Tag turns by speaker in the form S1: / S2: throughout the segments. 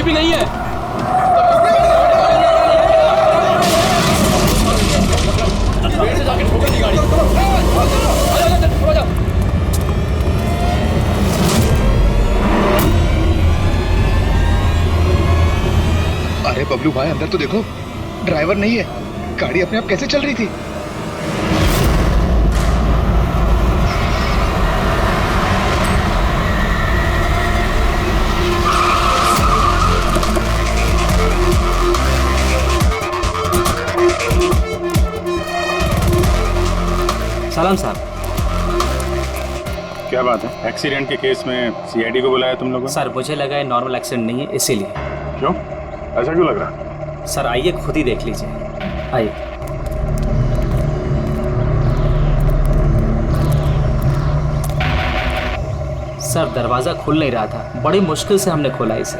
S1: कोई भी नहीं है।
S2: अरे बबलू भाई, अंदर तो देखो, ड्राइवर नहीं है। गाड़ी अपने आप कैसे चल रही थी?
S3: सलाम साहब।
S4: क्या बात है? एक्सीडेंट के केस में सीआईडी को बुलाया तुम लोगों ने?
S3: सर मुझे लगा है नॉर्मल एक्सीडेंट नहीं है, इसीलिए।
S4: क्यों? ऐसा क्यों लग रहा?
S3: सर आइए खुद ही देख लीजिए, आइए। सर दरवाजा खुल नहीं रहा था, बड़ी मुश्किल से हमने खोला इसे।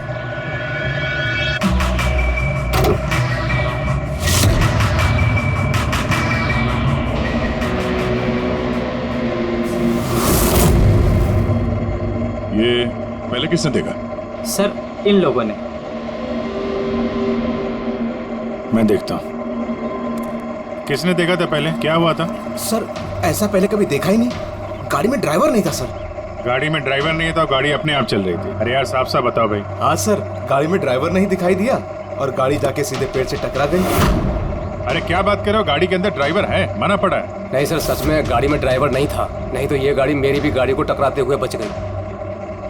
S4: ये पहले किसने देखा?
S3: सर इन लोगों ने।
S4: मैं देखता हूँ। किसने देखा था पहले? क्या हुआ था?
S5: सर ऐसा पहले कभी देखा ही नहीं। गाड़ी में ड्राइवर नहीं था सर।
S4: गाड़ी में ड्राइवर नहीं था, गाड़ी अपने आप चल रही थी। अरे यार साफ साफ बताओ भाई।
S5: हाँ सर, गाड़ी में ड्राइवर नहीं दिखाई दिया और गाड़ी जाके सीधे पेड़ से टकरा गई।
S4: अरे क्या बात कर रहे हो? गाड़ी के अंदर ड्राइवर है, मना पड़ा है।
S6: नहीं सर, सच में गाड़ी में ड्राइवर नहीं था, नहीं तो ये गाड़ी मेरी भी गाड़ी को टकराते हुए बच गई।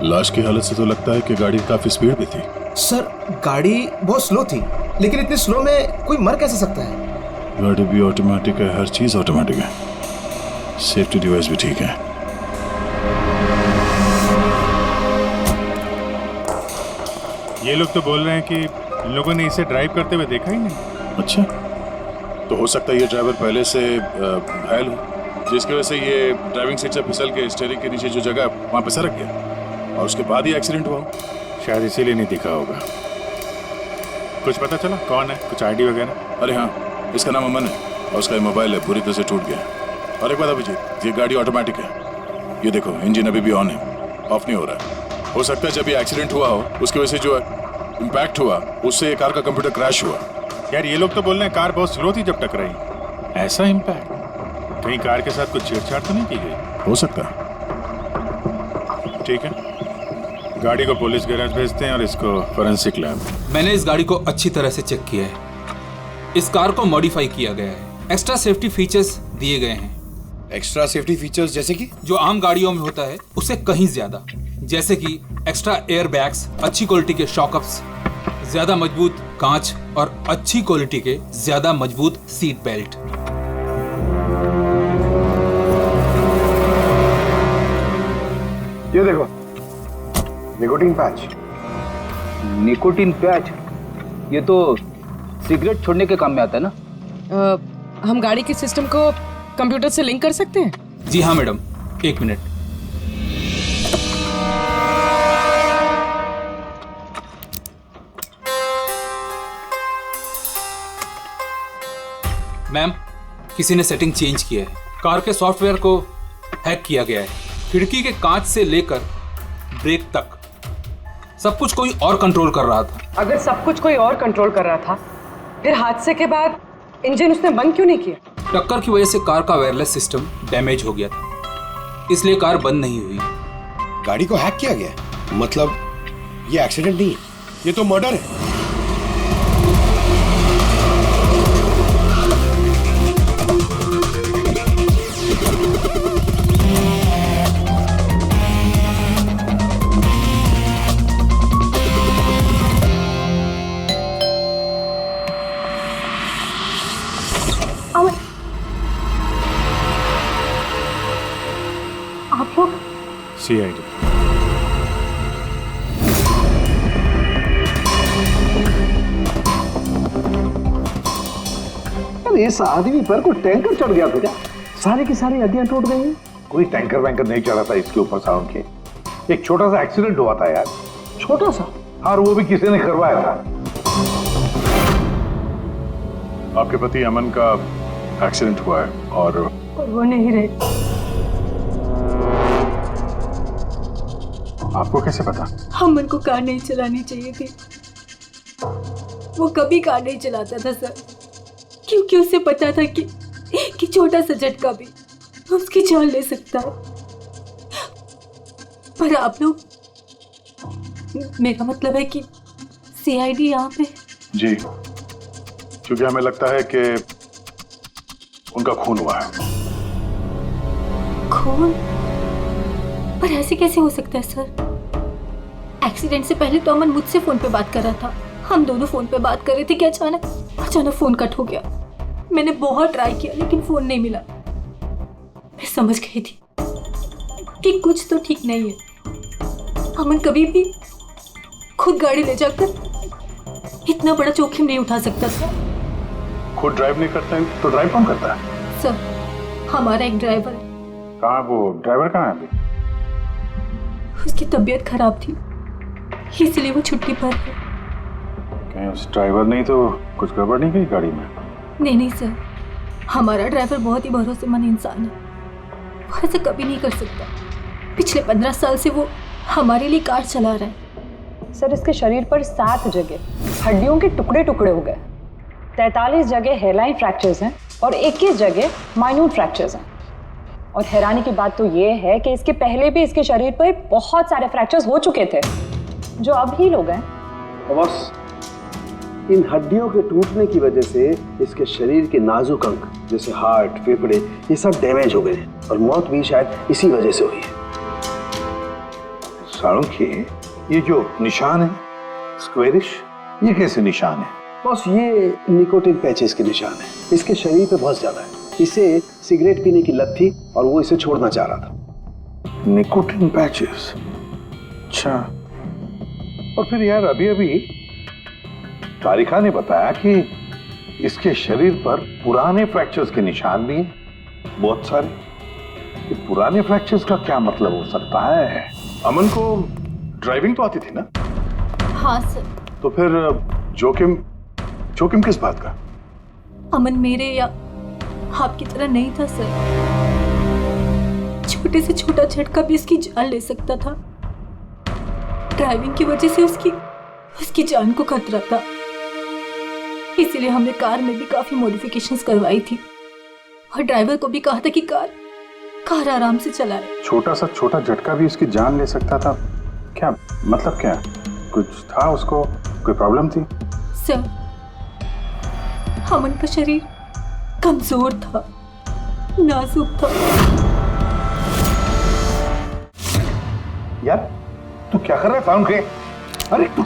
S4: लाश की हालत से तो लगता है कि गाड़ी काफी स्पीड पे थी।
S5: सर गाड़ी बहुत स्लो थी, लेकिन इतनी स्लो में कोई मर कैसे सकता है?
S4: गाड़ी भी ऑटोमेटिक है, हर चीज ऑटोमेटिक है। सेफ्टी डिवाइस भी ठीक है। ये लोग तो बोल रहे हैं कि इन लोगों ने इसे ड्राइव करते हुए देखा ही नहीं। अच्छा, तो हो सकता है ये ड्राइवर पहले से घायल हो, जिसकी वजह से ये ड्राइविंग सीट से फिसल के स्टीयरिंग के नीचे जो जगह वहां पे सरक गया और उसके बाद ही एक्सीडेंट हुआ। शायद इसीलिए नहीं दिखा होगा। कुछ पता चला कौन है? कुछ आईडी वगैरह? अरे हाँ, इसका नाम अमन है और उसका मोबाइल है पूरी तरह से टूट गया। और एक बात अभिजीत, ये गाड़ी ऑटोमेटिक है। ये देखो इंजन अभी भी ऑन है, ऑफ नहीं हो रहा है। हो सकता है जब ये एक्सीडेंट हुआ हो उसकी वजह से जो इम्पैक्ट हुआ उससे ये कार का कंप्यूटर क्रैश हुआ। यार ये लोग तो बोल रहे हैं कार बहुत स्लो थी जब टकराई। ऐसा इम्पैक्ट? कहीं कार के साथ कुछ छेड़छाड़ तो नहीं की गई? हो सकता है। ठीक है, गाड़ी को पुलिस गैराज भेजते हैं और इसको फोरेंसिक लैब।
S1: मैंने इस गाड़ी को अच्छी तरह से चेक किया है। इस कार को मॉडिफाई किया गया है, एक्स्ट्रा सेफ्टी फीचर्स दिए गए हैं।
S5: एक्स्ट्रा सेफ्टी फीचर्स जैसे कि?
S1: जो आम गाड़ियों में होता है उससे कहीं ज्यादा, जैसे कि एक्स्ट्रा एयर बैग्स, अच्छी क्वालिटी के शॉकअप्स, ज्यादा मजबूत कांच और अच्छी क्वालिटी के ज्यादा मजबूत सीट बेल्ट।
S2: ये देखो, निकोटीन पैच।
S7: Nicotine patch? ये तो सिगरेट छोड़ने के काम में आता है ना?
S8: हम गाड़ी के सिस्टम को कंप्यूटर से लिंक कर सकते हैं?
S1: जी हाँ मैडम, एक मिनट। मैम, किसी ने सेटिंग चेंज किया है। कार के सॉफ्टवेयर को हैक किया गया है। खिड़की के कांच से लेकर ब्रेक तक सब कुछ कोई और कंट्रोल कर रहा था।
S8: अगर सब कुछ कोई और कंट्रोल कर रहा था, फिर हादसे के बाद इंजन उसने बंद क्यों नहीं किया?
S1: टक्कर की वजह से कार का वायरलेस सिस्टम डैमेज हो गया था, इसलिए कार बंद नहीं हुई।
S5: गाड़ी को हैक किया गया? मतलब ये एक्सीडेंट नहीं है, ये तो मर्डर है।
S8: आप लोग?
S4: सीआईडी।
S9: इस आदमी पर कोई टैंकर चढ़ गया था क्या? सारी की सारी हड्डियां टूट गई हैं।
S10: कोई टैंकर वैंकर नहीं चढ़ा था इसके ऊपर साउंड के। एक छोटा सा एक्सीडेंट हुआ था यार।
S9: छोटा सा?
S10: और वो भी किसी ने करवाया था।
S4: आपके पति अमन का एक्सीडेंट हुआ है और
S8: वो नहीं रहे।
S4: आपको कैसे पता?
S11: अमन को कार नहीं चलानी चाहिए थी, वो कभी कार नहीं चलाता था सर, क्योंकि उसे पता था कि छोटा सा झटका भी उसकी जान ले सकता है। पर आप लोग, मेरा मतलब है कि सीआईडी यहाँ पे।
S10: जी, क्योंकि हमें लगता है कि उनका खून हुआ है।
S11: खून? पर ऐसे कैसे हो सकता है सर? एक्सीडेंट से पहले तो अमन मुझसे फोन पे बात कर रहा था, हम दोनों फोन पे बात कर रहे थे कि अचानक फोन कट हो गया। मैंने बहुत ट्राई किया लेकिन फोन नहीं मिला। मैं समझ गई थी कि कुछ तो ठीक नहीं है। अमन कभी भी खुद गाड़ी ले जाकर इतना बड़ा जोखिम नहीं उठा सकता था।
S10: खुद ड्राइव नहीं करते हैं तो ड्राइव कौन करता है?
S11: सर, हमारा एक ड्राइवर है।
S10: कहाँ वो ड्राइवर कहाँ है अभी?
S11: उसकी तबीयत खराब थी, इसलिए वो छुट्टी पर है।
S10: कहीं उस ड्राइवर नहीं तो कुछ गड़बड़ नहीं गई गाड़ी में?
S11: नहीं सर, हमारा ड्राइवर बहुत ही भरोसेमंद इंसान है, वो ऐसा कभी नहीं कर सकता। पिछले 15 साल से वो हमारे लिए कार चला रहा है।
S8: सर, इसके शरीर पर 7 जगह हड्डियों के टुकड़े टुकड़े हो गए, 43 जगह हेयरलाइन फ्रैक्चर्स हैं और 21 जगह माइन्यूट फ्रैक्चर्स हैं। और हैरानी की बात तो ये है कि इसके पहले भी इसके शरीर पर बहुत सारे फ्रैक्चर्स हो चुके थे जो अब हील हो गए।
S9: बस इन हड्डियों के टूटने की वजह से इसके शरीर के नाजुक अंग जैसे हार्ट, फेफड़े, ये सब डैमेज हो गए और मौत भी शायद इसी वजह से हुई है।
S10: साळुंखे, ये जो निशान है स्क्वेरिश, ये कैसे निशान है?
S9: बस ये निकोटिन पैचेस के निशान है। इसके शरीर पे बहुत ज्यादा है। इसे सिगरेट पीने की लत थी और वो इसे छोड़ना चाह रहा था।
S10: Nicotine patches? अच्छा। और फिर यार अभी तारिका ने बताया कि इसके शरीर पर पुराने फ्रैक्चर्स के निशान भी हैं, बहुत सारे। ये पुराने फ्रैक्चर्स का क्या मतलब हो सकता है? अमन को ड्राइविंग तो आती थी ना?
S11: हाँ सर।
S10: तो फिर जोखिम किस बात का?
S11: अमन मेरे या आपकी तरह नहीं था सर। छोटे से छोटा झटका भी उसकी जान ले सकता था। ड्राइविंग की वजह से उसकी जान को खतरा था, इसीलिए हमने कार में भी काफी मॉडिफिकेशंस करवाई थी और ड्राइवर को भी कहा था कि कार आराम से चलाए।
S10: छोटा झटका भी उसकी जान ले सकता था? क्या मतलब? क्या कुछ था उसको? कोई प्रॉब्लम थी?
S11: सर, अमन का शरीर कमजोर था, नाजुक था।
S10: यार तू क्या कर रहा है साळुंखे? अरे तू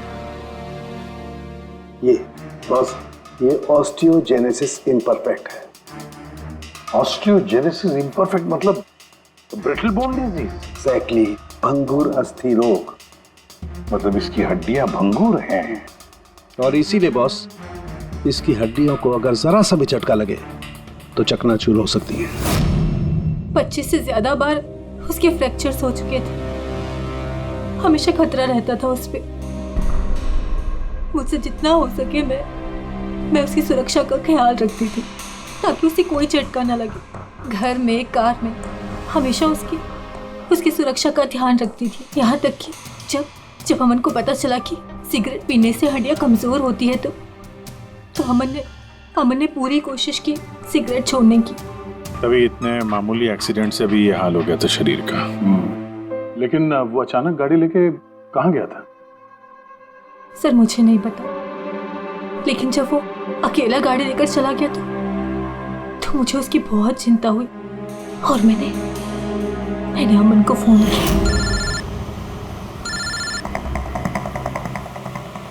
S9: ये ऑस्टियोजेनेसिस इम्परफेक्ट है।
S10: ऑस्टियोजेनेसिस इम्परफेक्ट मतलब ब्रिटल बोन डिजीज?
S9: एग्जैक्टली, भंगुर अस्थि रोग।
S10: मतलब इसकी हड्डियां भंगुर हैं।
S9: और इसीलिए बॉस, इसकी हड्डियों को अगर जरा सा भी झटका लगे तो चकनाचूर हो सकती है।
S11: 25 से ज्यादा बार उसके फ्रैक्चर्स हो चुके थे। हमेशा खतरा रहता था उस पे। मुझसे जितना हो सके मैं उसकी सुरक्षा का ख्याल रखती थी ताकि उसे कोई झटका न लगे। घर में, कार में हमेशा उसकी सुरक्षा का ध्यान रखती थी। यहाँ तक कि जब अमन को पता चला कि सिगरेट पीने से हड्डियाँ कमजोर होती है तो अमन ने पूरी कोशिश की सिगरेट छोड़ने की।
S4: तभी इतने मामूली एक्सीडेंट से भी ये हाल हो गया था शरीर का।
S10: लेकिन वो अचानक गाड़ी लेके कहाँ गया था?
S11: सर, मुझे नहीं पता, लेकिन जब वो अकेला गाड़ी लेकर चला गया तो मुझे उसकी बहुत चिंता हुई और मैंने अमन को फोन किया।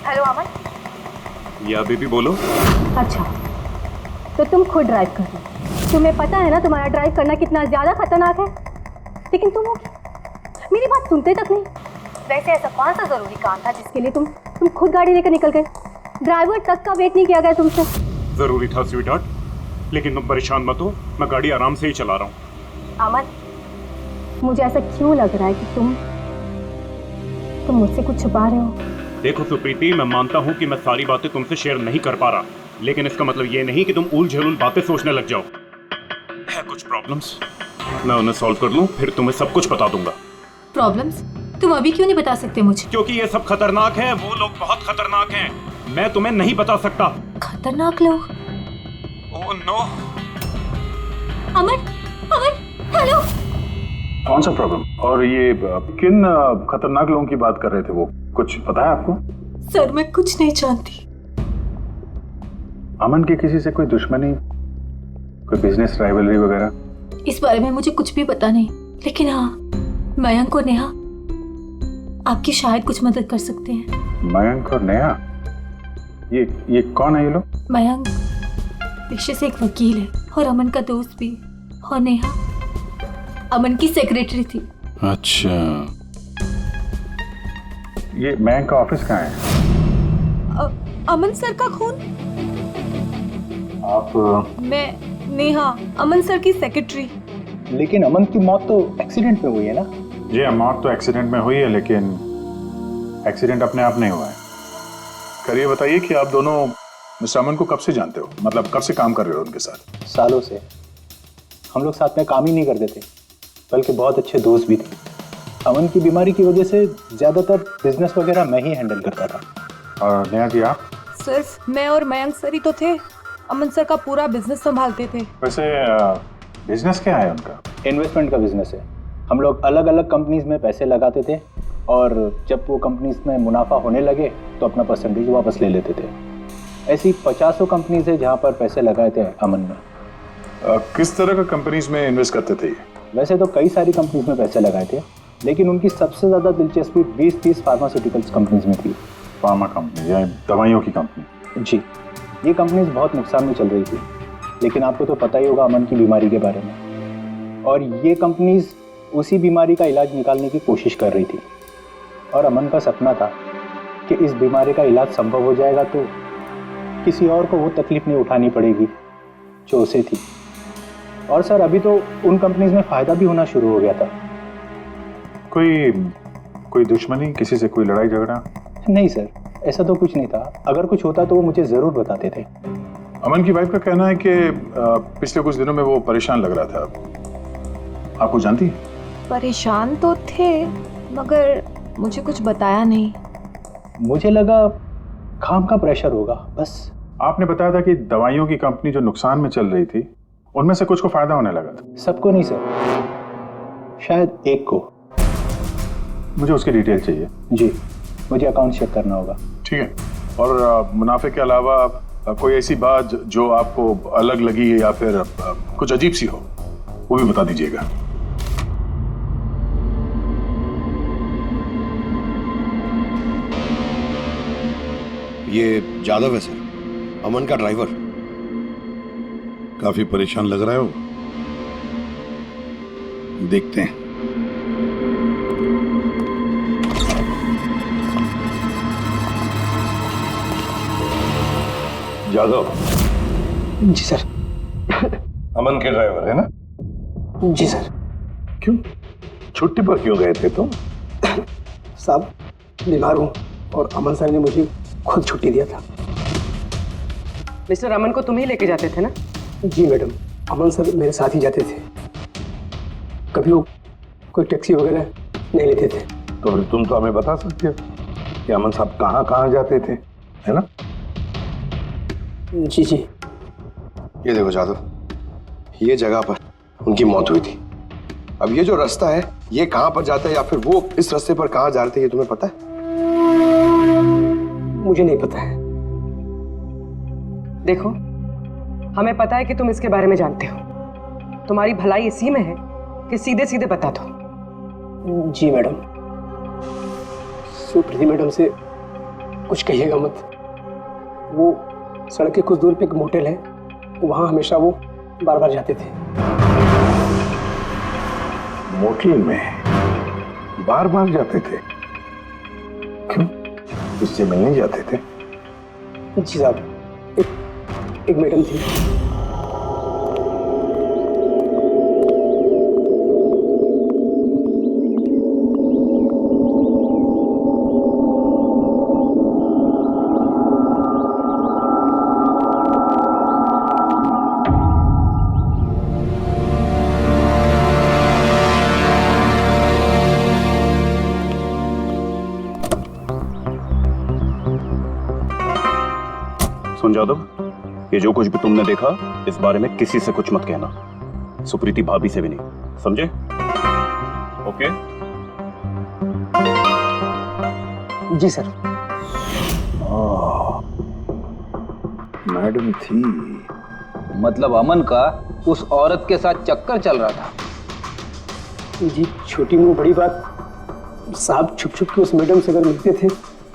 S12: हेलो अमन।
S4: या बेबी बोलो।
S12: अच्छा, तो तुम खुद ड्राइव कर रहे हो। तुम्हें पता है ना तुम्हारा ड्राइव करना कितना ज्यादा खतरनाक है, लेकिन तुम मेरी बात सुनते तक नहीं। वैसे ऐसा कौन सा जरूरी काम था जिसके लिए तुम खुद गाड़ी लेकर निकल गए? ड्राइवर तक का वेट नहीं किया गया तुमसे?
S13: जरूरी था स्वीटहार्ट, लेकिन तुम परेशान मत हो, मैं गाड़ी आराम से ही चला रहा हूँ।
S12: अमन, मुझे ऐसा क्यों लग रहा है कि तुम मुझसे कुछ छुपा रहे हो?
S13: देखो सुप्रीति, मैं मानता हूँ कि मैं सारी बातें तुमसे शेयर नहीं कर पा रहा, लेकिन इसका मतलब ये नहीं कि तुम उल-झुल बातें सोचने लग जाओ। है कुछ प्रॉब्लम्स, मैं उन्हें सॉल्व कर लूँ, फिर तुम्हें सब कुछ बता दूंगा।
S11: प्रॉब्लम्स? तुम अभी क्यों नहीं बता सकते मुझे?
S13: क्योंकि ये सब खतरनाक है, वो लोग बहुत खतरनाक हैं। मैं तुम्हें नहीं बता सकता।
S11: खतरनाक लोग।
S13: Oh no.
S11: Aman, Aman, hello.
S4: कौन सा प्रॉब्लम? और ये किन खतरनाक लोगों की बात कर रहे थे वो? कुछ पता है आपको?
S11: सर मैं कुछ नहीं जानती।
S4: अमन की किसी से कोई दुश्मनी, कोई बिजनेस राइवलरी वगैरह?
S11: इस बारे में मुझे कुछ भी पता नहीं, लेकिन हाँ, मयंक और नेहा आपकी शायद कुछ मदद कर सकते हैं।
S4: मयंक और नेहा? ये कौन है ये लोग?
S11: मयंक पेशे से एक वकील है और अमन का दोस्त भी, और नेहा अमन की सेक्रेटरी थी।
S4: अच्छा, ये मयंक का ऑफिस कहाँ है?
S12: अमन सर का खून?
S4: आप?
S12: मैं नेहा, अमन सर की सेक्रेटरी।
S7: लेकिन अमन की मौत तो एक्सीडेंट में हुई है ना?
S4: जी, मौत तो एक्सीडेंट में हुई है, लेकिन एक्सीडेंट अपने आप नहीं हुआ है। करिए बताइए कि आप दोनों मिस्टर अमन को कब से जानते हो? मतलब कब से काम कर रहे हो उनके साथ?
S7: सालों से। हम लोग साथ में काम ही नहीं करते थे, बल्कि बहुत अच्छे दोस्त भी थे। अमन की बीमारी की वजह से ज़्यादातर बिजनेस वगैरह मैं ही हैंडल करता था।
S4: और नेहा जी आप?
S12: सिर्फ मैं और मयंक सर ही तो थे, अमन सर का पूरा बिजनेस संभालते थे।
S4: वैसे बिजनेस क्या है उनका?
S7: इन्वेस्टमेंट का बिजनेस है। हम लोग अलग अलग कंपनीज में पैसे लगाते थे, और जब वो कंपनीज में मुनाफा होने लगे तो अपना परसेंटेज वापस ले लेते थे। ऐसी 50 कंपनीज है जहाँ पर पैसे लगाए थे अमन ने।
S4: किस तरह का कंपनीज में इन्वेस्ट करते थे ये?
S7: वैसे तो कई सारी कंपनीज में पैसे लगाए थे, लेकिन उनकी सबसे ज़्यादा दिलचस्पी 20-30 फार्मास्यूटिकल्स कंपनीज में थी।
S4: फार्मा कंपनी या दवाइयों की कंपनी?
S7: जी, ये कंपनीज बहुत नुकसान में चल रही थी, लेकिन आपको तो पता ही होगा अमन की बीमारी के बारे में। और ये कंपनीज उसी बीमारी का इलाज निकालने की कोशिश कर रही थी, और अमन का सपना था कि इस बीमारी का इलाज संभव हो जाएगा तो किसी और को वो तकलीफ नहीं उठानी पड़ेगी जो उसे थी। और सर, अभी तो उन कंपनीज में फ़ायदा भी होना शुरू हो गया था।
S4: कोई दुश्मनी, किसी से कोई लड़ाई झगड़ा?
S7: नहीं सर, ऐसा तो कुछ नहीं था। अगर कुछ होता तो वो मुझे ज़रूर बताते थे।
S4: अमन की वाइफ का कहना है कि पिछले कुछ दिनों में वो परेशान लग रहा था। आपको जानती?
S12: परेशान तो थे, मगर मुझे कुछ बताया नहीं।
S7: मुझे लगा काम का प्रेशर होगा बस।
S4: आपने बताया था कि दवाइयों की कंपनी जो नुकसान में चल रही थी, उनमें से कुछ को फायदा होने लगा था।
S7: सबको नहीं सर, शायद एक को।
S4: मुझे उसकी डिटेल चाहिए।
S7: जी, मुझे अकाउंट चेक करना होगा।
S4: ठीक है। और मुनाफे के अलावा कोई ऐसी बात जो आपको अलग लगी या फिर कुछ अजीब सी हो, वो भी बता दीजिएगा।
S5: ये जादव है सर, अमन का ड्राइवर।
S10: काफी परेशान लग रहा है वो। देखते हैं।
S5: जादव?
S9: जी सर।
S10: अमन के ड्राइवर है ना?
S9: जी सर।
S10: क्यों छुट्टी पर क्यों गए थे तुम?
S9: साहब, बीमार हूँ और अमन सर ने मुझे खुद छुट्टी दिया था।
S14: मिस्टर अमन को तुम ही लेके जाते थे ना?
S9: जी मैडम, अमन सर मेरे साथ ही जाते थे। कभी वो कोई टैक्सी वगैरह नहीं लेते थे।
S10: तो फिर तुम तो हमें बता सकते हो कि अमन साहब कहाँ कहाँ जाते थे, है ना?
S9: जी जी।
S5: ये देखो जादव, ये जगह पर उनकी मौत हुई थी। अब ये जो रास्ता है, ये कहाँ पर जाता है या फिर वो इस रास्ते पर कहाँ जा रहे थे, ये तुम्हें पता है?
S9: मुझे नहीं पता है।
S14: देखो, हमें पता है कि तुम इसके बारे में जानते हो। तुम्हारी भलाई इसी में है कि सीधे सीधे बता दो।
S9: जी मैडम। सुप्रीति मैडम से कुछ कहिएगा मत। वो सड़क के कुछ दूर पे एक मोटेल है, वहाँ हमेशा वो बार बार जाते थे।
S10: मोटेल में बार बार जाते थे? क्यों, उससे मिलने जाते थे?
S9: जी साहब, एक मैडम थी।
S13: जादव, ये जो कुछ भी तुमने देखा इस बारे में किसी से कुछ मत कहना, सुप्रीति भाभी से भी नहीं, समझे? ओके?
S7: जी सर।
S10: मैडम थी,
S15: मतलब अमन का उस औरत के साथ चक्कर चल रहा था।
S7: जी छोटी मुंह बड़ी बात, साहब छुप छुप के उस मैडम से अगर मिलते थे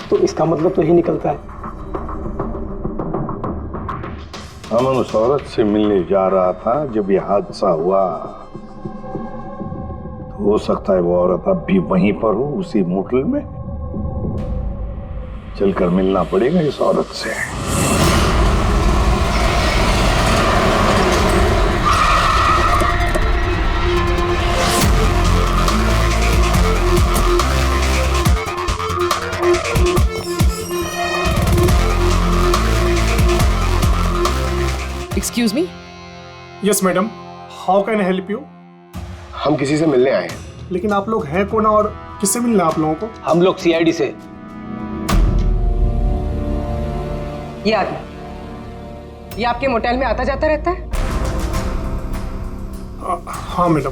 S7: तो इसका मतलब तो यही निकलता है।
S10: अमन उस औरत से मिलने जा रहा था जब ये हादसा हुआ। हो सकता है वो औरत अब भी वहीं पर हो, उसी मोटल में। चलकर मिलना पड़ेगा इस औरत से।
S16: Excuse me?
S17: Yes, madam. How can I help you?
S5: हम किसी से मिलने आए हैं।
S17: लेकिन आप लोग हैं कौन और किससे मिलना है आप लोगों को?
S15: हम लोग सीआईडी से।
S14: ये आदमी, ये आपके मोटेल में आता जाता रहता है?
S17: हाँ मैडम।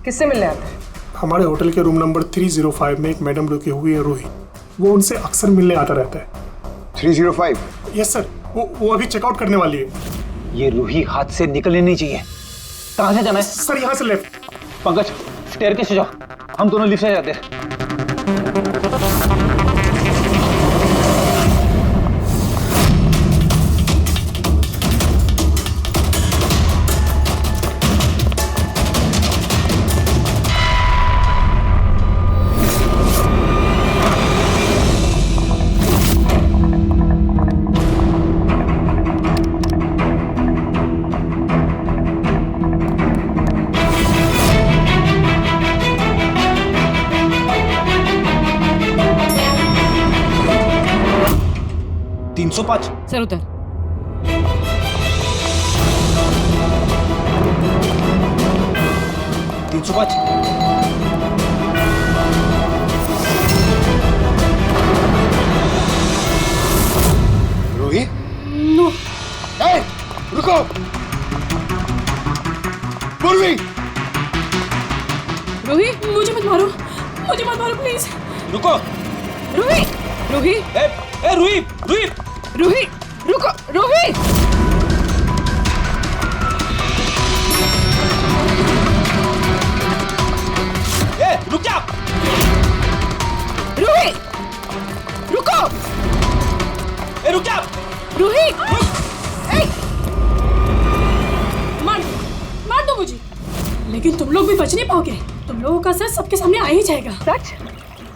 S14: किससे मिलने आता है?
S17: हमारे होटल के रूम नंबर 305 में एक मैडम रुकी हुई है, रूही। वो उनसे अक्सर मिलने आता रहता है।
S5: 305?
S17: यस सर, वो अभी चेकआउट करने वाली है।
S15: ये रूही हाथ से निकलनी नहीं चाहिए। कहाँ से जाना है?
S17: सर यहाँ से लेफ्ट।
S15: पंकज स्टेयरकेस से जाओ, हम दोनों लिफ्ट से जाते हैं।
S16: सर उतर।
S5: रूही?
S16: नो।
S5: ए, रुको! पूर्वी!
S16: रूही, मुझे मत मारो, मुझे मत मारो प्लीज।
S15: रुको।
S16: रूही, रूही।
S15: ए रूही, रूही।
S16: रूही, रुको, रूही।
S15: ए, रुक जा।
S16: रूही, रुको।
S15: ए, रुक जा।
S16: रूही, ए! मार दो मुझे, लेकिन तुम लोग भी बच नहीं पाओगे। तुम लोगों का सच सबके सामने आ ही जाएगा।
S14: सच?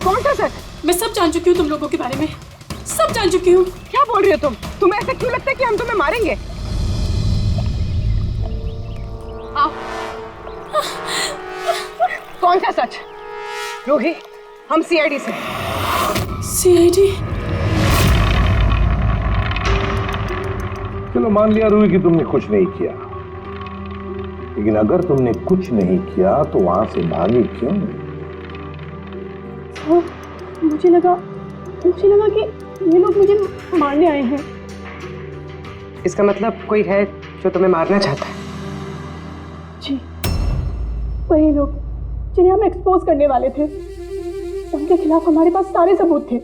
S14: कौन सा सच?
S16: मैं सब जान चुकी हूँ तुम लोगों के बारे में, सब जान चुकी हूँ।
S14: क्या बोल रही हो तुम? तुम्हें ऐसा क्यों लगता है कि हम तुम्हें मारेंगे? आओ। कौन सा सच? रूही, हम सीआईडी से।
S16: सीआईडी?
S10: चलो मान लिया रूही कि तुमने कुछ नहीं किया, लेकिन अगर तुमने कुछ नहीं किया तो वहां से भागी क्यों?
S12: मुझे लगा कि ये लोग मुझे मारने आए हैं।
S14: इसका मतलब कोई है जो तुम्हें मारना चाहता है?
S12: जी, वही लोग जिन्हें हम एक्सपोज करने वाले थे। उनके खिलाफ हमारे पास सारे सबूत थे।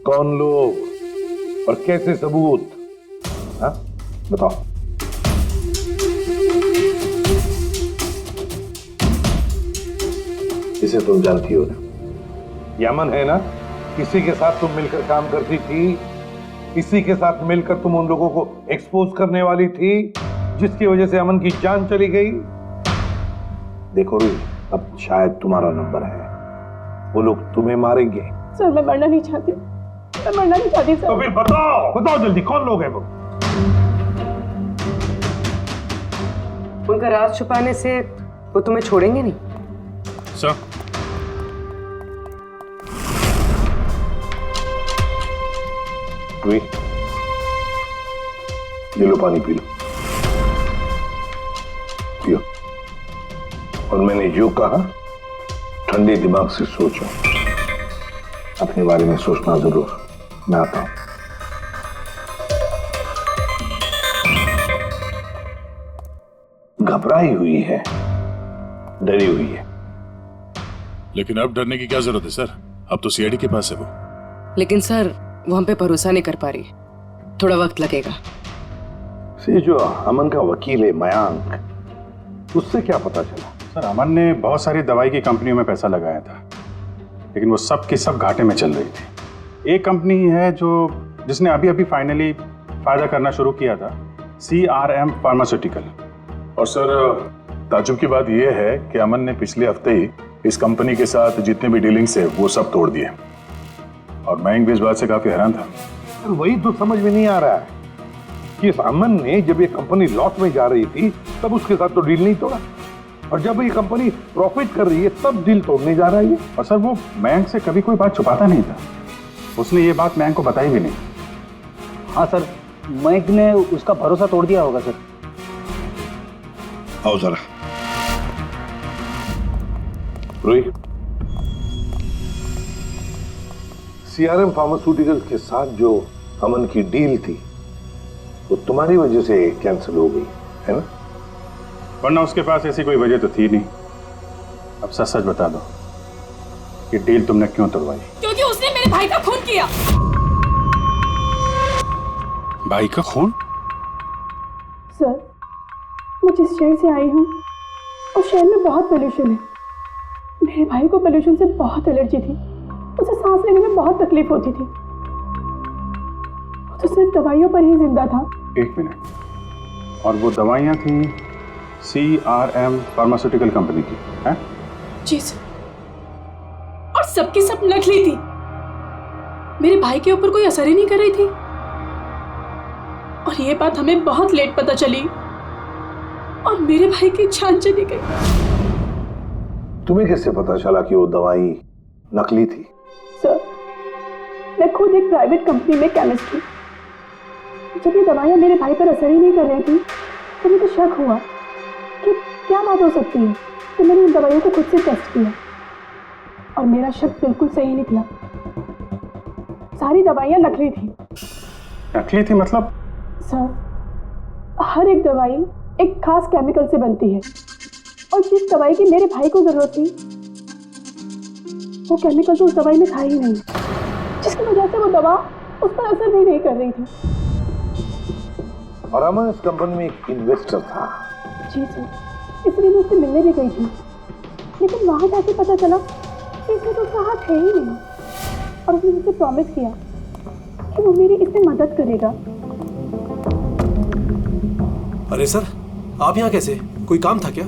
S10: कौन लोग और कैसे सबूत? हाँ, बताओ। इसे तुम जानती हो ना, यमन है ना, इसी के साथ तुम मिलकर काम करती थी, इसी के साथ मिलकर तुम उन लोगों को एक्सपोज करने वाली थी जिसकी वजह से अमन की जान चली गई। देखो रूही, अब शायद तुम्हारा नंबर है, वो लोग तुम्हें मारेंगे।
S12: सर मैं मरना नहीं चाहती, मैं मरना नहीं चाहती सर।
S10: तो फिर बताओ जल्दी, कौन लोग हैं वो?
S14: उनका राज छुपाने से वो तुम्हें छोड़ेंगे नहीं।
S13: सर,
S10: रूही, ये लो पानी पी लो, पियो। और मैंने जो कहा ठंडे दिमाग से सोचो, अपने बारे में सोचना जरूर। मैं आता हूं। घबराई हुई है, डरी हुई है।
S4: लेकिन अब डरने की क्या जरूरत है सर? अब तो सीआईडी के पास है वो।
S14: लेकिन सर वो हम पे भरोसा नहीं कर पा रही, थोड़ा वक्त लगेगा।
S10: से जो अमन का वकील है मयांक, उससे क्या पता चला?
S18: सर अमन ने बहुत सारी दवाई की कंपनियों में पैसा लगाया था, लेकिन वो सब की सब घाटे में चल रही थी। एक कंपनी है जिसने अभी अभी फाइनली फायदा करना शुरू किया था, CRM फार्मास्यूटिकल।
S4: और सर ताजुब की बात यह है कि अमन ने पिछले हफ्ते ही इस कंपनी के साथ जितने भी डीलिंग्स है वो सब तोड़ दिए, और मयंक भी इस बात से काफी हैरान था।
S10: वही तो समझ में नहीं आ रहा है कि इस अमन ने जब ये कंपनी लॉस में जा रही थी तब उसके साथ तो डील नहीं तोड़ा, और जब ये कंपनी प्रॉफिट कर रही है तब डील तोड़ने जा रहा है।
S18: और सर वो मयंक से कभी कोई बात छुपाता नहीं था, उसने ये बात मयंक को बताई भी नहीं।
S15: हाँ सर, मयंक ने उसका भरोसा तोड़ दिया होगा सर।
S10: आओ जरा रोही, CRM फार्मास्यूटिकल्स के साथ जो अमन की डील थी वो तुम्हारी वजह से कैंसिल हो गई है ना?
S18: वरना उसके पास ऐसी कोई वजह तो थी नहीं। अब सच सच बता दो कि डील तुमने क्यों तोड़वाई?
S16: क्योंकि उसने मेरे भाई का खून किया।
S18: भाई का खून?
S16: सर मैं जिस शहर से आई हूँ उस शहर में बहुत पोल्यूशन है। मेरे भाई को पोल्यूशन से बहुत एलर्जी थी, उसे सांस लेने में बहुत तकलीफ होती थी। वो तो सिर्फ दवाइयों पर ही जिंदा था।
S18: एक मिनट, और वो दवाइयाँ थी CRM फार्मास्यूटिकल कंपनी की है?
S16: जी सर, और सबकी सब नकली थी। मेरे भाई के ऊपर कोई असर ही नहीं कर रही थी, और ये बात हमें बहुत लेट पता चली और मेरे भाई की जान चली गई।
S10: तुम्हें कैसे पता चला कि वो दवाई नकली थी?
S16: सर मैं खुद एक प्राइवेट कंपनी में केमिस्ट हूँ। जब ये दवाइयाँ मेरे भाई पर असर ही नहीं कर रही थी तो मुझे शक हुआ कि क्या बात हो सकती है। तो मैंने इन दवाइयों को खुद से टेस्ट किया और मेरा शक बिल्कुल सही निकला। सारी दवाइयाँ नकली थी।
S18: नकली थी मतलब?
S16: सर हर एक दवाई एक खास केमिकल से बनती है, और जिस दवाई की मेरे भाई को जरूरत थी वो केमिकल तो उस दवाई में था ही नहीं, जिसकी वजह से वो दवा उस पर असर भी नहीं कर रही थी।
S10: और अमन इस कंपनी में एक इन्वेस्टर था।
S16: जी सर, इसलिए मैं उससे मिलने भी गई थी, लेकिन वहां जाके पता चला कि इसमें तो उसका हाथ है ही नहीं, और उसने मुझसे प्रॉमिस किया कि वो मेरी इसमें मदद करेगा।
S6: अरे सर, आप यहाँ कैसे? कोई काम था क्या?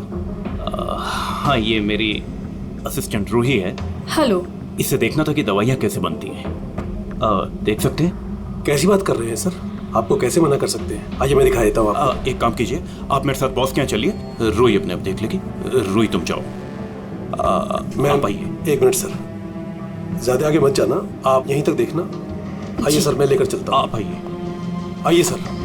S13: हाँ, ये मेरी असिस्टेंट रूही है।
S16: हेलो।
S13: इसे देखना था कि दवाइयाँ कैसे बनती हैं। देख सकते हैं?
S6: कैसी बात कर रहे हैं सर? आपको कैसे मना कर सकते हैं? आइए मैं दिखा देता हूँ आपको।
S13: एक काम कीजिए, आप मेरे साथ बॉस के यहाँ चलिए, रूही अपने आप देख लेगी। रूही तुम जाओ।
S6: मैं आप आइए। एक मिनट सर, ज्यादा आगे मत जाना, आप यहीं तक देखना। आइए सर, मैं लेकर चलता हूँ।
S13: आप आइए।
S6: आइए सर।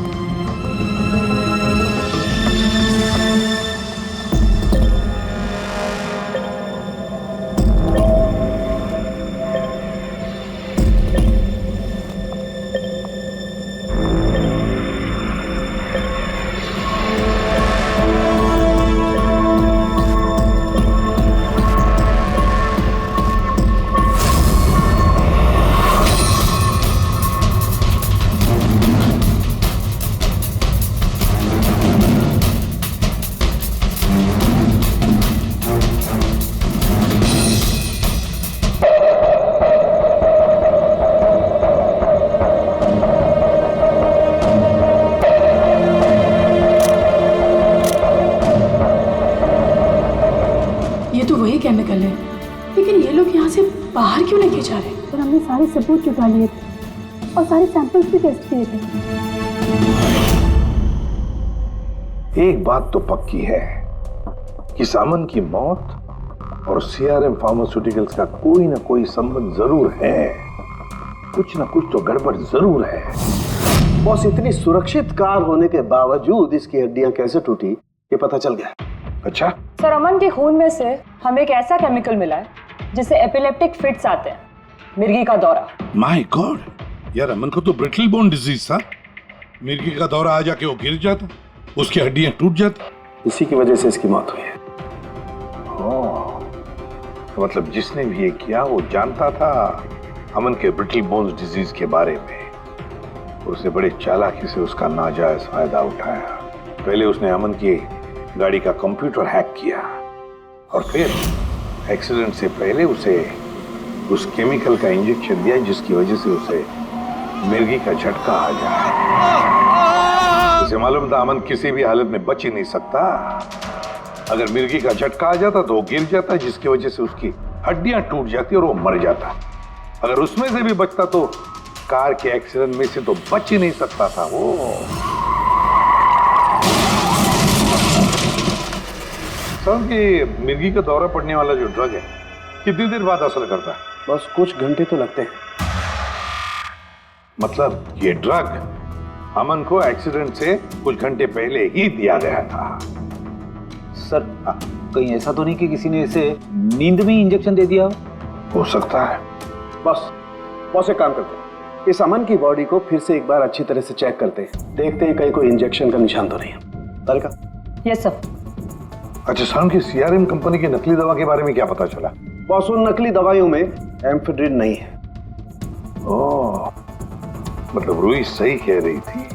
S16: केमिकल है, लेकिन ये लोग यहाँ से बाहर क्यों लेके जा रहे हैं? और हमने सारे सबूत जुटा लिए थे और सारे सैंपल्स भी टेस्ट किए थे।
S10: एक बात तो पक्की है कि सामन की मौत और CRM फार्मास्यूटिकल्स का कोई ना कोई संबंध जरूर है। कुछ ना कुछ तो गड़बड़ जरूर है।
S9: बॉस, इतनी सुरक्षित कार होने के बावजूद इसकी हड्डियां कैसे टूटी ये पता चल गया।
S10: अच्छा
S8: सर, अमन के खून में से हमें एक ऐसा केमिकल मिला है जिससे एपिलेप्टिक फिट्स आते हैं, मिर्गी का दौरा।
S10: माय गॉड, यार अमन को तो ब्रिटल बोन डिजीज था। मिर्गी का दौरा आ जाके वो गिर जाता, उसकी हड्डियां टूट जाती,
S9: इसी की वजह से इसकी मौत हुई है।
S10: तो मतलब जिसने भी ये किया वो जानता था अमन के ब्रिटल बोन्स डिजीज के बारे में, और उसे बड़े चालाकी से उसका नाजायज फायदा उठाया। पहले उसने अमन की गाड़ी का कंप्यूटर हैक किया और फिर एक्सीडेंट से पहले उसे उस केमिकल का इंजेक्शन दिया जिसकी वजह से उसे मिर्गी का झटका आ जाए। उसे मालूम था अमन किसी भी हालत में बच ही नहीं सकता। अगर मिर्गी का झटका आ जाता तो वो गिर जाता, जिसकी वजह से उसकी हड्डियां टूट जाती और वो मर जाता। अगर उसमें से भी बचता तो कार के एक्सीडेंट में से तो बच ही नहीं सकता था वो। समझ कि मिर्गी का दौरा पड़ने वाला जो ड्रग है कितनी देर बाद असर करता है?
S9: बस कुछ घंटे तो लगते हैं।
S10: मतलब ये ड्रग अमन को एक्सीडेंट से कुछ घंटे पहले ही दिया गया था।
S15: सर कहीं ऐसा तो नहीं कि किसी ने इसे नींद में इंजेक्शन दे दिया
S10: हो सकता है।
S9: बस एक काम करते हैं, इस अमन की बॉडी को फिर से एक बार अच्छी तरह से चेक करते हैं, देखते हैं कहीं कोई इंजेक्शन का निशान तो नहीं है। तारिका?
S8: Yes sir.
S10: अच्छा साहब की सीआरएम कंपनी की नकली दवा के बारे में क्या पता चला?
S9: बॉस उन नकली दवाइयों में एम्फेड्रिन नहीं है।
S10: ओह, मतलब रूही सही कह रही थी।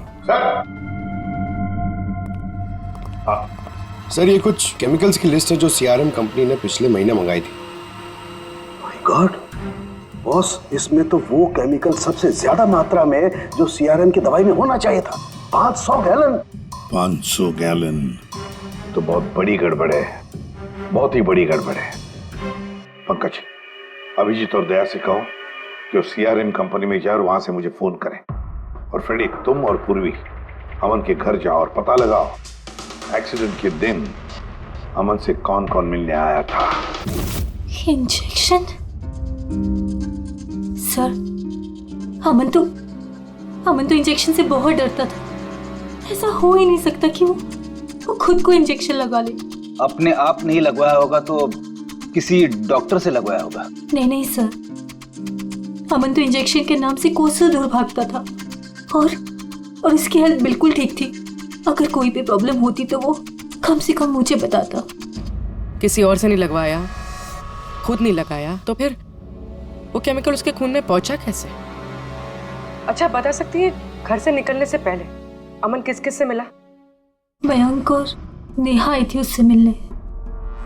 S5: सर ये कुछ केमिकल्स की लिस्ट है जो सीआरएम कंपनी ने पिछले महीने मंगाई थी।
S9: माय गॉड बॉस, इसमें तो वो केमिकल सबसे ज्यादा मात्रा में जो सीआरएम की दवाई में होना चाहिए था, 500 गैलन।
S10: 500 गैलन तो बहुत बड़ी गड़बड़ है, बहुत ही बड़ी गड़बड़ है। पंकज, अभिजीत और दया से कहो कि वो सीआरएम कंपनी में जाए और वहां से मुझे फोन करें। और फ्रेडी, तुम और पूर्वी अमन के घर जाओ और पता लगाओ एक्सीडेंट के दिन अमन से कौन कौन मिलने आया था।
S11: इंजेक्शन? सर, अमन तो इंजेक्शन से बहुत डरता था। ऐसा हो ही नहीं सकता कि वो खुद को इंजेक्शन लगा ले।
S15: अपने आप नहीं लगवाया होगा तो किसी डॉक्टर से लगवाया होगा।
S11: नहीं सर, अमन तो इंजेक्शन के नाम से कोसों दूर भागता था और उसकी हेल्थ बिल्कुल ठीक थी। अगर कोई भी प्रॉब्लम होती तो वो कम से कम मुझे बताता।
S14: किसी और से नहीं लगवाया, खुद नहीं लगाया, तो फिर वो केमिकल उसके खून में पहुंचा कैसे? अच्छा बता सकती है, घर से निकलने से पहले अमन किस किस से मिला?
S11: मयंक और नेहा आई थी उससे मिलने।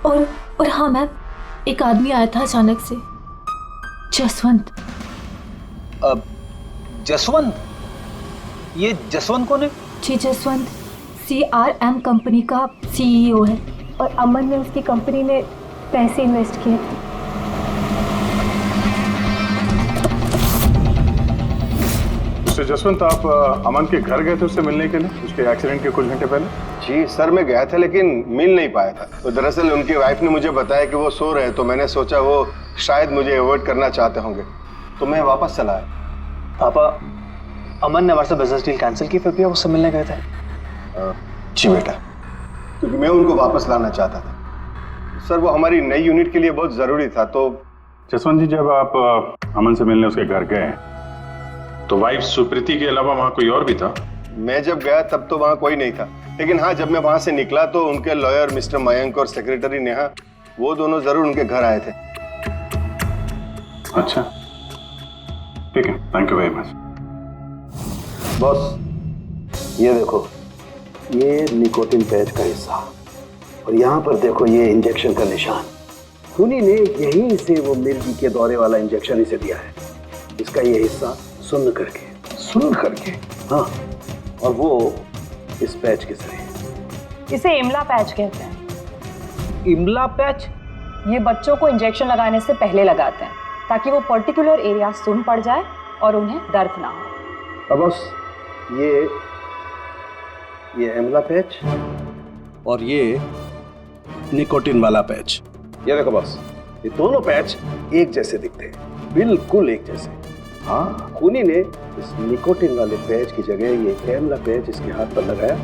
S11: और हाँ मैम, एक आदमी आया था अचानक से, जसवंत।
S15: जसवंत? ये जसवंत कौन है?
S11: जी, जसवंत सीआरएम कंपनी का सीईओ है।
S12: और अमन ने उसकी कंपनी में पैसे इन्वेस्ट किए थे।
S18: मिस्टर जसवंत, आप अमन के घर गए थे उससे मिलने के लिए उसके एक्सीडेंट के कुछ घंटे पहले?
S5: जी सर, मैं गया था लेकिन मिल नहीं पाया था। तो दरअसल उनकी वाइफ ने मुझे बताया कि वो सो रहे, तो मैंने सोचा वो शायद मुझे अवॉइड करना चाहते होंगे, तो मैं वापस चला आया।
S7: पापा, अमन ने हमारे साथ बिजनेस डील कैंसिल की, फिर भी आप उससे मिलने गए थे?
S5: जी बेटा, क्योंकि मैं उनको वापस लाना चाहता था सर। वो हमारी नई यूनिट के लिए बहुत जरूरी था। तो
S18: जसवंत जी, जब आप अमन से मिलने उसके घर गए तो वाइफ सुप्रीति के अलावा वहां कोई और भी था?
S5: मैं जब गया तब तो वहाँ कोई नहीं था, लेकिन हाँ जब मैं वहाँ से निकला तो उनके लॉयर मिस्टर मयंक और सेक्रेटरी नेहा, वो दोनों जरूर उनके घर आए थे।
S18: अच्छा, ठीक है, thank you very much.
S9: Boss, ये देखो, ये निकोटिन पैच का हिस्सा, और यहाँ पर देखो ये इंजेक्शन का निशान। खूनी ने यहीं से वो मिर्गी के दौरे वाला इंजेक्शन इसे दिया है। इसका ये हिस्सा सुन्न करके, हाँ, और वो इस पैच के जरिए।
S8: इसे इमला पैच कहते हैं।
S15: इमला पैच?
S8: ये बच्चों को इंजेक्शन लगाने से पहले लगाते हैं ताकि वो पर्टिकुलर एरिया सुन्न पड़ जाए और उन्हें दर्द ना हो।
S9: अब बस ये इमला पैच और ये निकोटिन वाला पैच, ये देखो बस, ये दोनों पैच एक जैसे दिखते हैं, बिल्कुल एक जैसे। हाँ, खूनी ने इस निकोटिन वाले पैच की जगह ये एमला पैच इसके हाथ पर लगाया,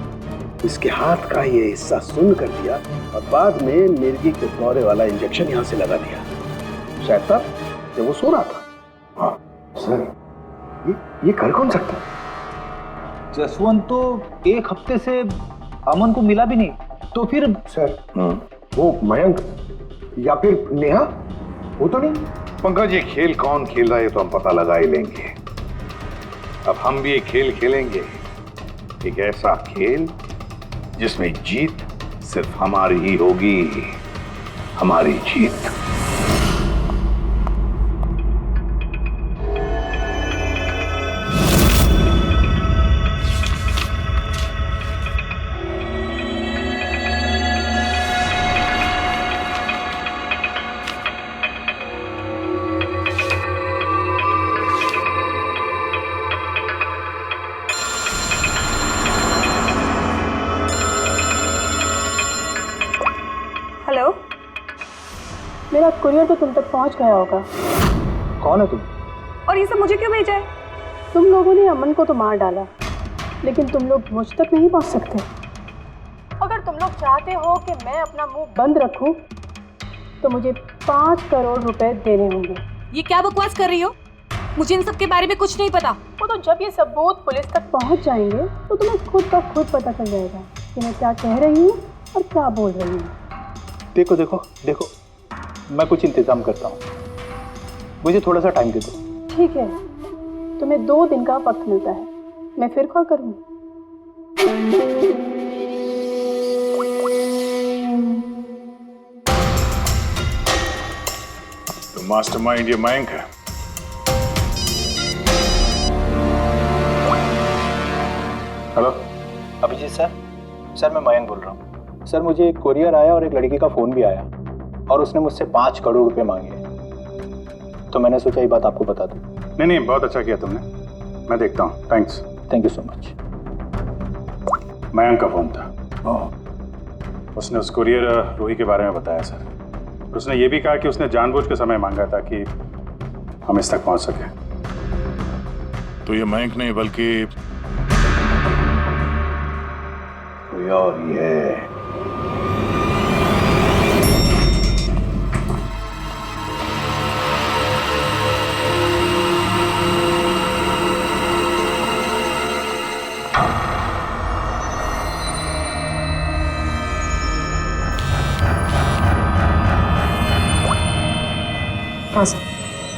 S9: इसके हाथ का ये हिस्सा सुन्न कर दिया और बाद में मिर्गी के दौरे वाला इंजेक्शन यहाँ से लगा दिया, शायद तब जब वो सो रहा था। हाँ सर, ये कर कौन सकता है?
S15: जसवंत तो एक हफ्ते से अमन को मिला भी नहीं।
S9: तो फिर
S5: सर वो मयंक या फिर नेहा, वो तो नहीं।
S10: पंकज, ये खेल कौन खेल रहा है तो हम पता लगा ही लेंगे। अब हम भी एक खेल खेलेंगे, एक ऐसा खेल जिसमें जीत सिर्फ हमारी ही होगी, हमारी जीत।
S16: हेलो, मेरा कुरियर तो तुम तक पहुंच गया होगा।
S7: कौन है तुम?
S16: और ये सब मुझे क्यों भेजा है? तुम लोगों ने अमन को तो मार डाला, लेकिन तुम लोग मुझ तक नहीं पहुंच सकते। अगर तुम लोग चाहते हो कि मैं अपना मुंह बंद रखूं, तो मुझे 5 करोड़ रुपए देने होंगे।
S12: ये क्या बकवास कर रही हो? मुझे इन सब के बारे में कुछ नहीं पता।
S16: वो तो जब ये सबूत पुलिस तक पहुंच जाएंगे तो तुम्हें खुद ब खुद पता चल जाएगा कि मैं क्या कह रही हूँ और क्या बोल रही हूँ।
S7: देखो देखो देखो, मैं कुछ इंतजाम करता हूँ, मुझे थोड़ा सा टाइम दे दो।
S16: ठीक है, तुम्हें 2 दिन का वक्त मिलता है, मैं फिर कॉल करूँगी।
S4: तो मास्टरमाइंड ये मयंक है।
S7: Hello Abhijit sir. सर मैं मयंक बोल रहा हूँ। सर मुझे एक कोरियर आया और एक लड़की का फ़ोन भी आया और उसने मुझसे 5 करोड़ रुपए मांगे हैं, तो मैंने सोचा ये बात आपको बता दूँ।
S18: नहीं नहीं, बहुत अच्छा किया तुमने, मैं देखता हूँ। Thanks.
S7: Thank you so much.
S18: Mayank का फ़ोन था। उसने उस कुरियर रूही के बारे में बताया सर। और उसने ये भी कहा कि उसने जानबूझ के समय मांगा ताकि हम इस तक पहुँच सके।
S4: तो ये मयंक नहीं बल्कि
S10: कोई और ही है।
S14: हाँ सर।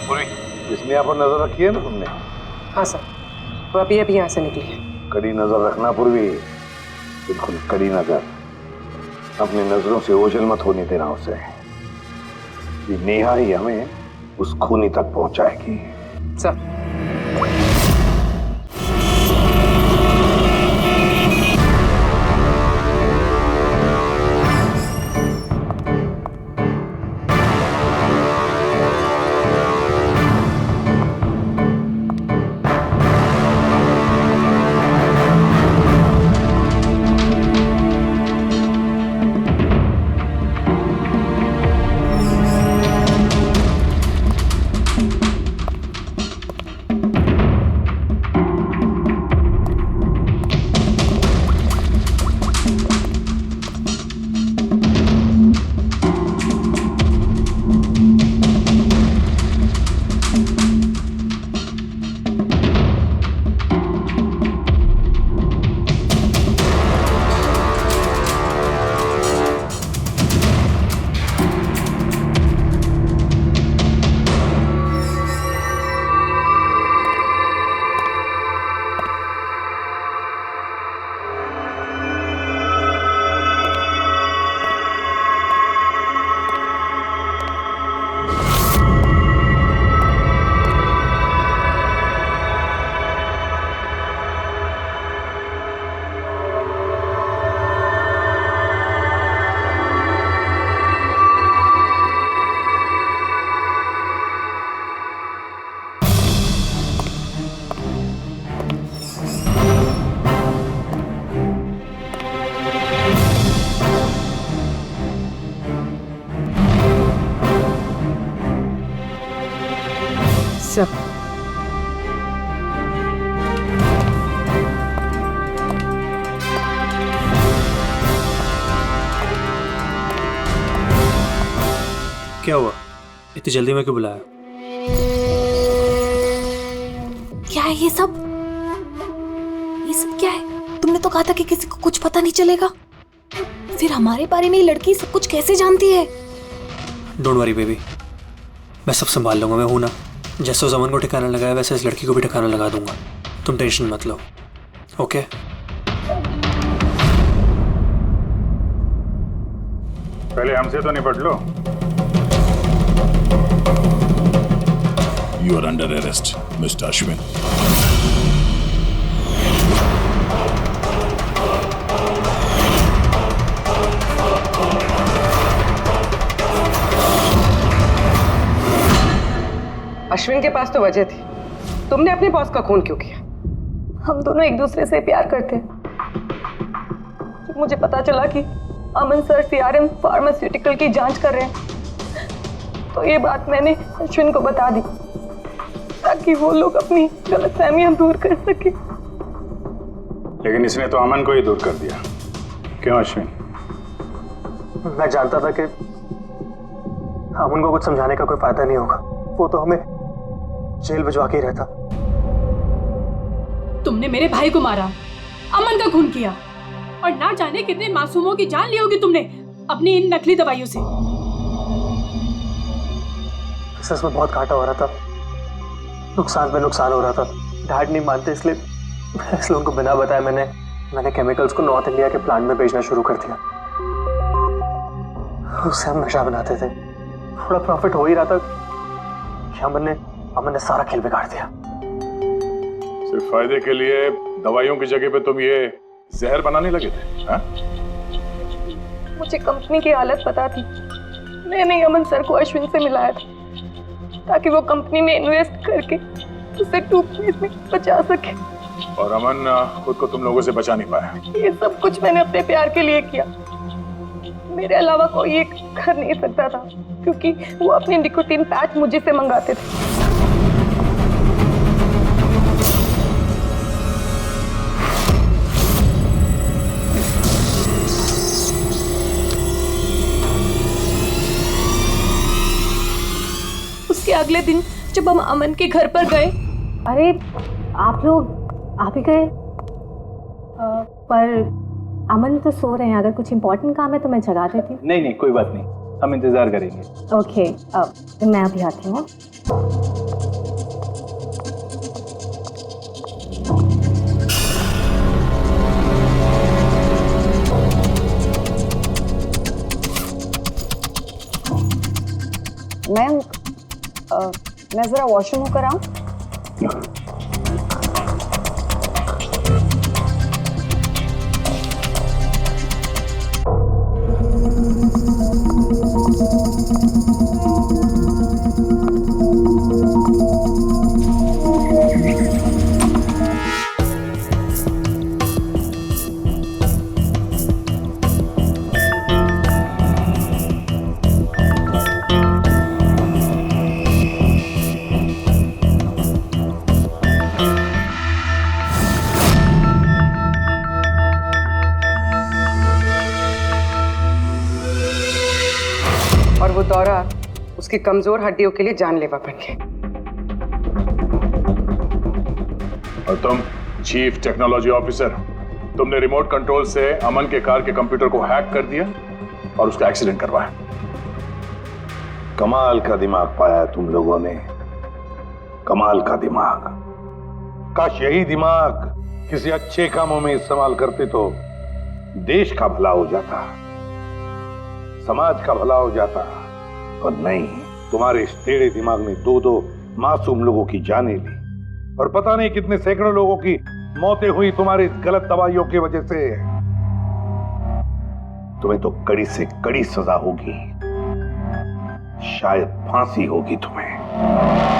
S10: पूरी इसने यहाँ पर नजर रखी है ना तुमने?
S14: हाँ सर, वो अभी अभी यहाँ से निकली है।
S10: कड़ी नजर रखना पूर्वी, बिल्कुल कड़ी नजर। अपनी नजरों से ओझल मत होने देना उसे। ये नेहा ही हमें उस खूनी तक पहुंचाएगी।
S14: सर सर
S6: क्या हुआ? इतनी जल्दी में क्यों बुलाया?
S11: क्या है ये सब? ये सब क्या है? तुमने तो कहा था कि किसी को कुछ पता नहीं चलेगा। फिर हमारे बारे में ये लड़की सब कुछ कैसे जानती है?
S19: डोंट वरी बेबी, मैं सब संभाल लूंगा। मैं हूं ना, जैसे उस अमन को ठिकाना लगाया वैसे इस लड़की को भी ठिकाना लगा दूंगा। तुम टेंशन मत लो, ओके?
S18: पहले हमसे तो निपट लो।
S4: You are under arrest, Mr. Ashwin.
S14: Ashwin के पास तो वजह थी, तुमने अपने बॉस का खून क्यों किया?
S16: हम दोनों एक दूसरे से प्यार करते हैं। जब मुझे पता चला कि अमन सर सीआरएम फार्मास्यूटिकल की जांच कर रहे हैं तो ये बात मैंने अश्विन को बता दी ताकि वो लोग अपनी गलतफहमियां दूर कर सके।
S18: लेकिन इसने तो अमन को ही दूर कर दिया। क्यों अश्विन?
S19: मैं जानता था कि अमन को कुछ समझाने का कोई फायदा नहीं होगा। वो तो हमें जेल भिजवा के ही रहता।
S20: तुमने मेरे भाई को मारा, अमन का खून किया और ना जाने कितने मासूमों की जान ली होगी तुमने अपनी इन नकली दवाइयों से।
S19: बिजनेस में बहुत घाटा हो रहा था, नुकसान पे नुकसान हो रहा था। डैड नहीं मानते, इसलिए उनको बिना बताए मैंने केमिकल्स को नॉर्थ इंडिया के प्लांट में बेचना शुरू कर दिया। उससे हम नशा बनाते थे, थोड़ा प्रॉफिट हो ही रहा था कि अमन ने सारा खेल बिगाड़ दिया।
S4: सिर्फ फायदे के लिए दवाइयों की जगह पे तुम ये जहर बनाने लगे थे, हाँ?
S16: मुझे कंपनी की हालत पता थी। मैंने अमन सर को अश्विन से मिलाया था ताकि वो कंपनी में इन्वेस्ट करके उसे डूबने में बचा सके।
S4: और अमन खुद को तुम लोगों से बचा नहीं पाया।
S16: ये सब कुछ मैंने अपने प्यार के लिए किया। मेरे अलावा कोई ये कर नहीं सकता था क्योंकि वो अपनी निकोटीन पैच मुझे से मंगाते थे। उसके अगले दिन जब हम अमन के घर पर गए।
S12: अरे आप लोग आ भी गए, पर अमन तो सो रहे हैं। अगर कुछ इम्पोर्टेंट काम है तो मैं जगा देती हूँ।
S7: नहीं कोई बात नहीं, हम इंतजार करेंगे।
S12: ओके, मैं अभी आती हूँ।
S8: मैम, मैं जरा वॉशरूम होकर आऊँ?
S14: और वो दौरा उसकी कमजोर हड्डियों के लिए जानलेवा बन गया।
S4: और तुम चीफ टेक्नोलॉजी ऑफिसर, तुमने रिमोट कंट्रोल से अमन के कार के कंप्यूटर को हैक कर दिया और उसका एक्सीडेंट करवाया।
S10: कमाल का दिमाग पाया तुम लोगों ने, कमाल का दिमाग। काश यही दिमाग किसी अच्छे कामों में इस्तेमाल करते तो देश का भला हो जाता, समाज का भला हो जाता। और नहीं, तुम्हारे इस टेढ़े दिमाग ने दो मासूम लोगों की जानें ली और पता नहीं कितने सैकड़ों लोगों की मौतें हुई तुम्हारी इस गलत दवाइयों की वजह से। तुम्हें तो कड़ी से कड़ी सजा होगी, शायद फांसी होगी तुम्हें।